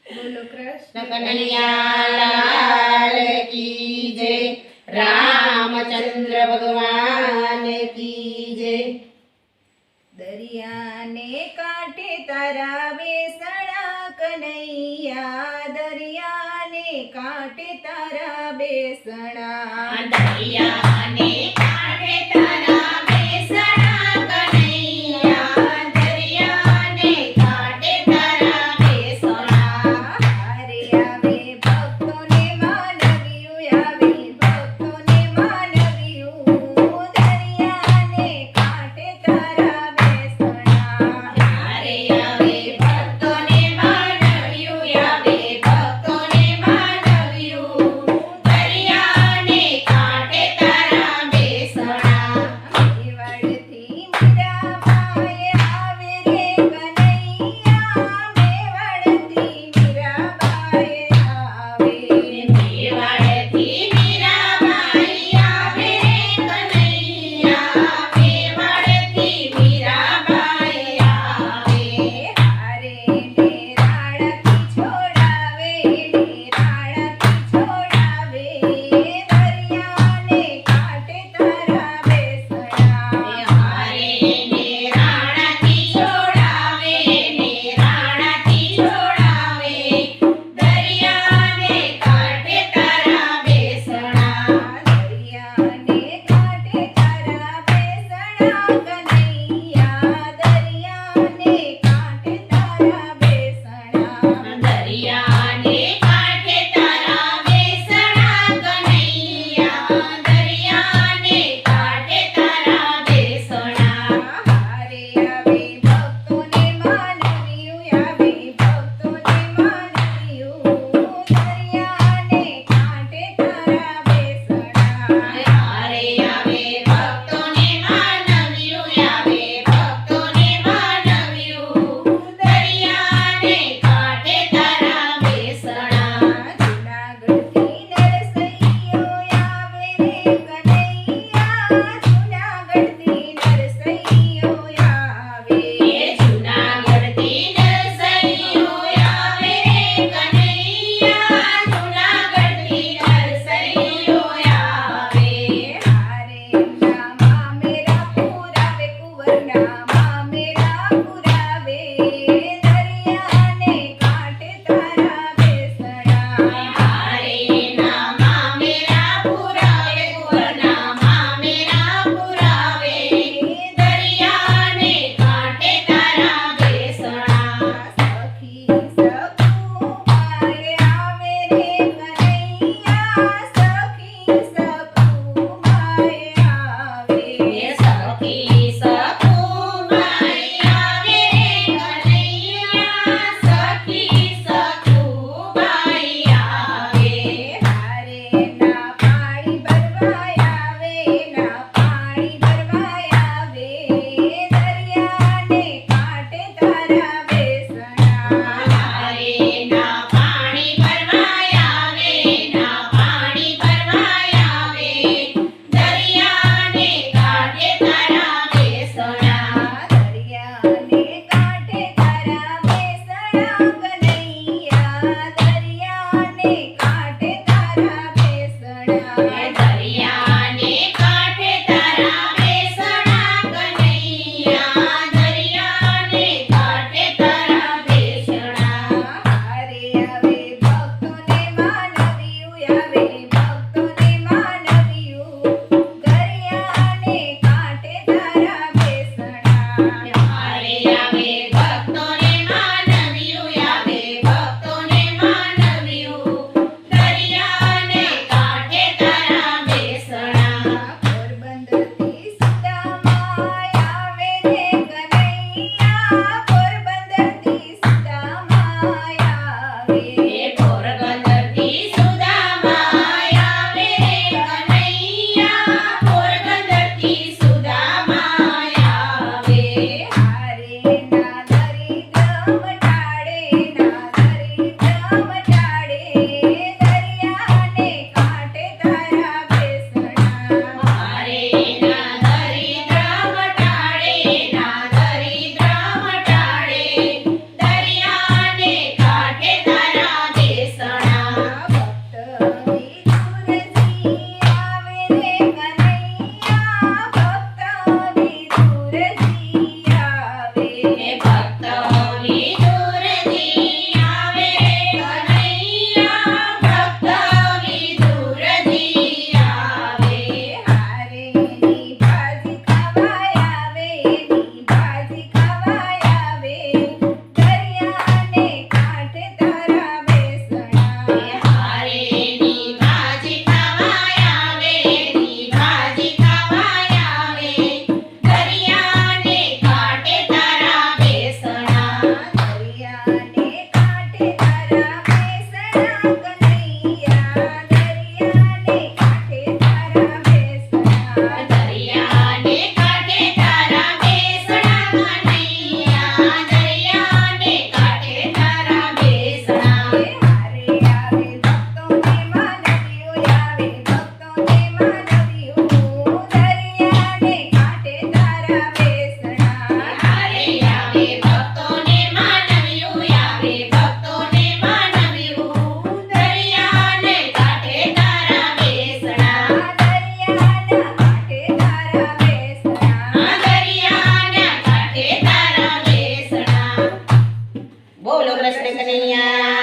બોલો કૃષ્ણ કનૈયા લાલ કી જય, રામચંદ્ર ભગવાન કી જય। દરિયાને કાંઠે તારા બેસણા કનૈયા, દરિયાને કાંઠે તારા બેસણા, દરિયાને કાંઠે તારા બેસણા કનૈયા, દરિયાને કાંઠે તારા બેસણા। હારે આવે ભક્તોને માનવ્યું, આવે ભક્તોને માનવ્યું, દરિયાને કાંઠે તારા બેસણા। હારે આવે ભક્તોને માનવ્યું, આવે ભક્તોને માનવ્યું, દરિયાને કાંઠે તારા બેસણા। મેવાડથી મીરાબાઈ આવે રે કનૈયા, મેવાડથી મીરાબાઈ આવે, મેવાડથી મીરાબાઈ આવે રે કનૈયા, મેવાડથી મીરાબાઈ આવે। હારે ને રાણાથી છોડાવે, ને રાણાથી છોડાવે, દરિયાને કાંઠે તારા બેસણા। હારે ને રાણાથી છોડાવે, ને રાણાથી છોડાવે, દરિયાને કાંઠે તારા બેસણા। દરિયાને કાંઠે તારા બેસણા કનૈયા, દરિયાને કાંઠે તારા બેસણા। દરિયાને કાંઠે તારા બેસણા કનૈયા, દરિયાને કાંઠે તારા બેસણા। હારે આવે ભક્તોને માનવ્યું, આવે ભક્તોને માનવ્યું, દરિયાને કાંઠે તારા બેસણા। હારે આવે ભક્તોને માનવ્યું, આવે ભક્તોને માનવ્યું, દરિયાને કાંઠે તારા બેસણા। જૂનાગઢથી નરસૈયો આવે રે કનૈયા, જૂનાગઢથી નરસૈયો આવે, જૂનાગઢથી નરસૈયો આવે રે કનૈયા, જૂનાગઢથી નરસૈયો આવે। હારે ના મામેરા પુરાવે, કુંવરના મામેરા પુરાવે, દરિયાને કાંઠે તારા બેસણા। હારે ના મામેરા પુરાવે, કુંવરના મામેરા પુરાવે, દરિયાને કાંઠે તારા બેસણા। સખી સખુમાએ આવે રે કનૈયા, સખી સખુમાએ આવે, સખી સખુબાઈ આવે રે કનૈયા, સખી સખુબાઈ આવે। હારે ના પાણી ભરવાય આવે, ના પાણી ભરવાય આવે, દરિયાને કાંઠે તારા બેસણા। હારે ના પાણી ભરવાય આવે, ના પાણી ભરવાય આવે, દરિયાને કાંઠે તારા બેસણા। દરિયાને કાંઠે તારા બેસણા કનૈયા, દરિયાને કાંઠે તારા બેસણા। દરિયાને કાંઠે તારા બેસણા કનૈયા, દરિયાને કાંઠે તારા બેસણા। હારે આવે ભક્તોને માનવ્યું, આવે ભક્તોને માનવ્યું, દરિયાને કાંઠે તારા બેસણા। હારે આવે ભક્તોને માનવ્યું, આવે ભક્તોને માનવ્યું, દરિયાને કાંઠે તારા બેસણા। પોરબંદરથી સુદામાય આવે રે કનૈયા, પોરબંદરથી સુદામાય આવે, પોરબંદરથી સુદામાય આવે રે કનૈયા, પોરબંદરથી સુદામાય આવે। હારે ના દરિદ્ર મટાડે, ના દરિદ્ર મટાડે, દરિયાને કાંઠે તારા બેસણા। હારે ના દરિદ્ર મટાડે, ના દરિદ્ર મટાડે, બોલો કૃષ્ણ કનૈયા